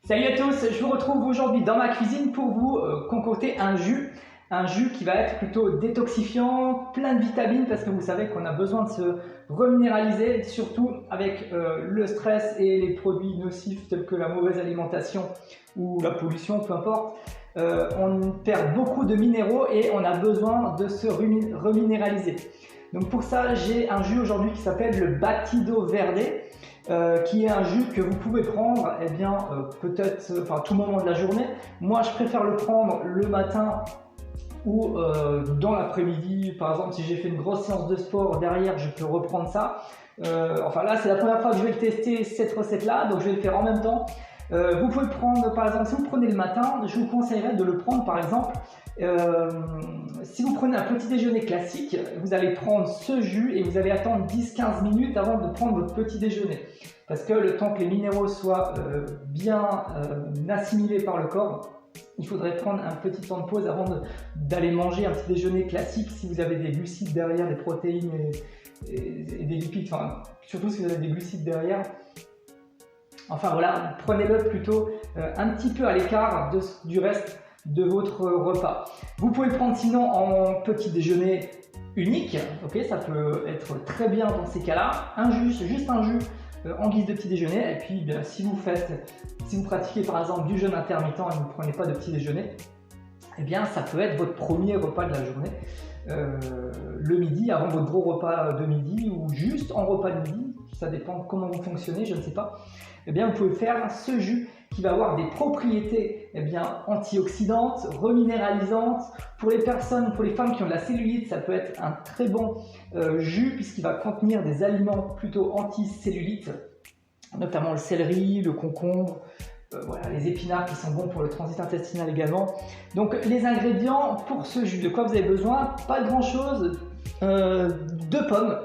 Salut à tous, je vous retrouve aujourd'hui dans ma cuisine pour vous concocter un jus qui va être plutôt détoxifiant, plein de vitamines parce que vous savez qu'on a besoin de se reminéraliser, surtout avec le stress et les produits nocifs tels que la mauvaise alimentation ou la pollution, peu importe. On perd beaucoup de minéraux et on a besoin de se reminéraliser. Donc pour ça, j'ai un jus aujourd'hui qui s'appelle le Batido Verde. Qui est un jus que vous pouvez prendre peut-être à tout moment de la journée. Moi je préfère le prendre le matin ou dans l'après-midi. Par exemple, si j'ai fait une grosse séance de sport derrière, je peux reprendre ça. Là c'est la première fois que je vais le tester, cette recette là, donc je vais le faire en même temps. Vous pouvez le prendre, par exemple, si vous le prenez le matin, je vous conseillerais de le prendre par exemple si vous prenez un petit déjeuner classique, vous allez prendre ce jus et vous allez attendre 10-15 minutes avant de prendre votre petit déjeuner. Parce que le temps que les minéraux soient bien assimilés par le corps, il faudrait prendre un petit temps de pause avant d'aller manger un petit déjeuner classique si vous avez des glucides derrière, des protéines et des lipides, surtout si vous avez des glucides derrière. Enfin voilà, prenez-le plutôt un petit peu à l'écart du reste de votre repas. Vous pouvez le prendre sinon en petit déjeuner unique, ok, ça peut être très bien dans ces cas-là. Juste un jus en guise de petit déjeuner. Et puis si vous pratiquez par exemple du jeûne intermittent et vous ne prenez pas de petit déjeuner, ça peut être votre premier repas de la journée, le midi, avant votre gros repas de midi ou juste en repas de midi, ça dépend comment vous fonctionnez, je ne sais pas. Vous pouvez faire ce jus qui va avoir des propriétés antioxydantes, reminéralisantes. Pour les femmes qui ont de la cellulite, ça peut être un très bon jus puisqu'il va contenir des aliments plutôt anti-cellulite, notamment le céleri, le concombre, les épinards qui sont bons pour le transit intestinal également. Donc les ingrédients pour ce jus, de quoi vous avez besoin? Pas grand chose, 2 pommes,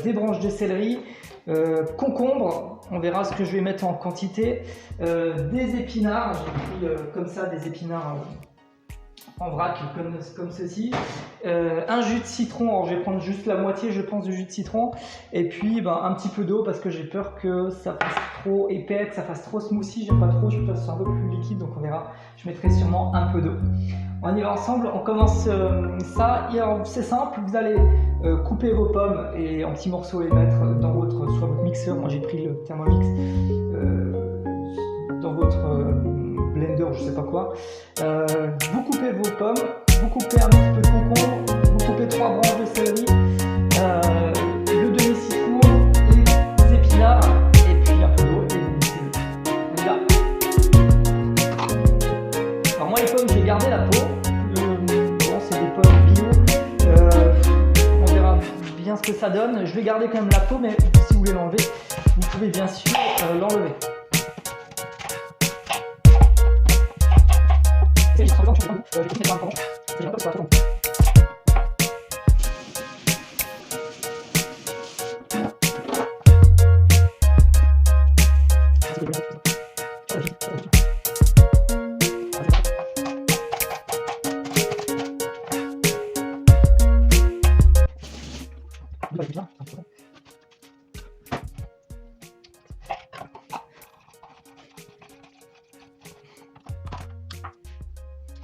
des branches de céleri, concombre, on verra ce que je vais mettre en quantité, des épinards, j'ai pris comme ça des épinards en vrac comme ceci, un jus de citron, alors je vais prendre juste la moitié je pense du jus de citron, et puis un petit peu d'eau parce que j'ai peur que ça fasse trop épais, que ça fasse trop smoothie, j'aime pas trop, je préfère que ce soit un peu plus liquide, donc on verra, je mettrai sûrement un peu d'eau. On y va ensemble, on commence ça, c'est simple, vous allez couper vos pommes et en petits morceaux les mettre dans votre mixeur, moi j'ai pris le Thermomix, dans votre blender, je sais pas quoi. Vous coupez vos pommes, vous coupez un petit peu de concombre, vous coupez 3 branches de céleri, le demi-citron, les épinards, et puis un peu d'eau et vous mixez le. On y va. Alors moi les pommes, j'ai gardé la peau. C'est des pommes bio. On verra bien ce que ça donne. Je vais garder quand même la peau, mais si vous voulez l'enlever, vous pouvez bien sûr l'enlever.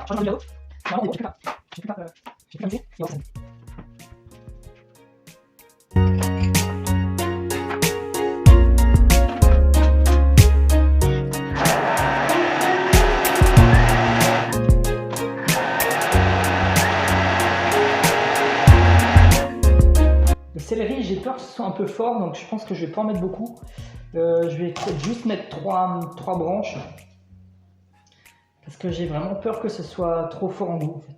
Change de numéro. Non, j'ai plus là. J'ai plus la musique. Et on s'en Le céleri, j'ai peur que ce soit un peu fort, donc je pense que je vais pas en mettre beaucoup. Je vais peut-être juste mettre 3 branches. Parce que j'ai vraiment peur que ce soit trop fort en goût en fait.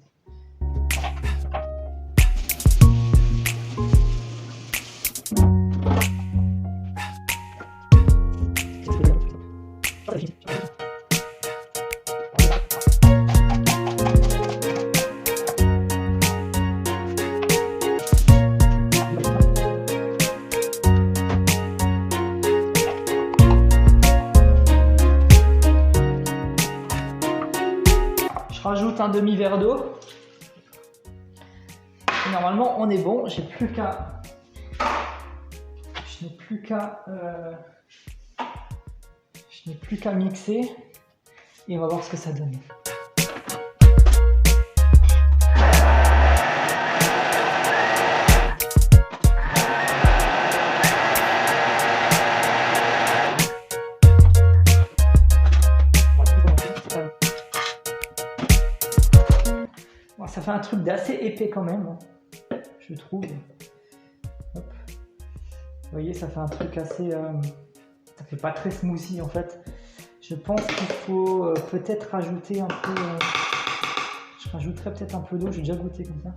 Je rajoute un demi-verre d'eau. Normalement, on est bon. Je n'ai plus qu'à Je n'ai plus qu'à mixer et on va voir ce que ça donne. Bon, ça fait un truc d'assez épais quand même, je trouve. Hop. Vous voyez, ça fait un truc assez... ça fait pas très smoothie en fait. Je pense qu'il faut peut-être rajouter un peu... je rajouterai peut-être un peu d'eau, j'ai déjà goûté comme ça.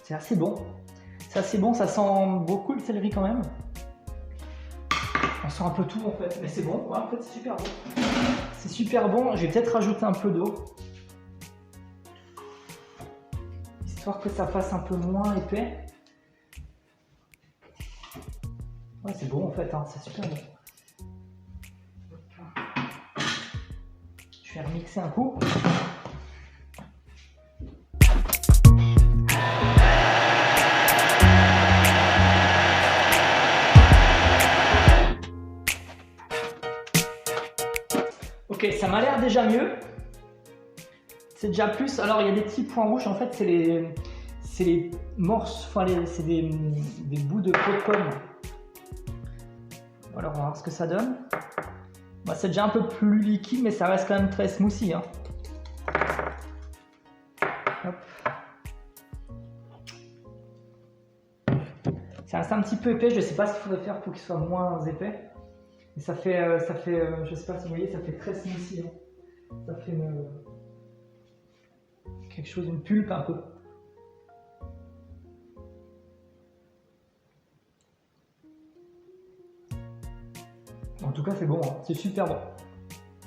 C'est assez bon. C'est assez bon, ça sent beaucoup le céleri quand même. On sent un peu tout en fait, mais c'est bon. Ouais, en fait, c'est super bon. C'est super bon. Je vais peut-être rajouter un peu d'eau. Histoire que ça fasse un peu moins épais. Ouais, c'est bon en fait, hein, c'est super bon. Je vais remixer un coup. Ok, ça m'a l'air déjà mieux. C'est déjà plus. Alors il y a des petits points rouges, en fait c'est les morses, enfin c'est des bouts de peau de pomme. Alors on va voir ce que ça donne. Bah, c'est déjà un peu plus liquide, mais ça reste quand même très smoothie. Hein. Hop. Ça reste un petit peu épais, je ne sais pas ce qu'il faudrait faire pour qu'il soit moins épais. Et ça fait, je ne sais pas si vous voyez, ça fait très smoothie. Hein. Ça fait quelque chose, une pulpe un peu. En tout cas, c'est bon, hein. C'est super bon.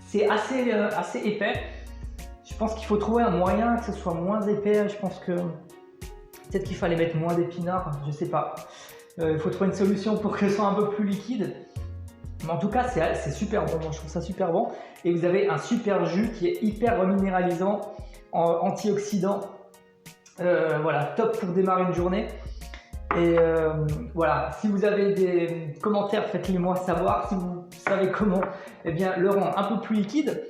C'est assez épais. Je pense qu'il faut trouver un moyen que ce soit moins épais. Je pense que peut-être qu'il fallait mettre moins d'épinards, je sais pas. Il faut trouver une solution pour que ce soit un peu plus liquide. Mais en tout cas, c'est super bon. Moi, je trouve ça super bon. Et vous avez un super jus qui est hyper reminéralisant, antioxydant. Voilà, top pour démarrer une journée. Et voilà, si vous avez des commentaires, faites-les moi savoir. Si vous savez comment, eh bien, le rendre un peu plus liquide.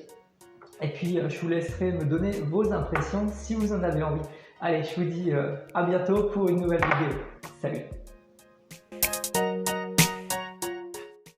Et puis, je vous laisserai me donner vos impressions si vous en avez envie. Allez, je vous dis à bientôt pour une nouvelle vidéo. Salut!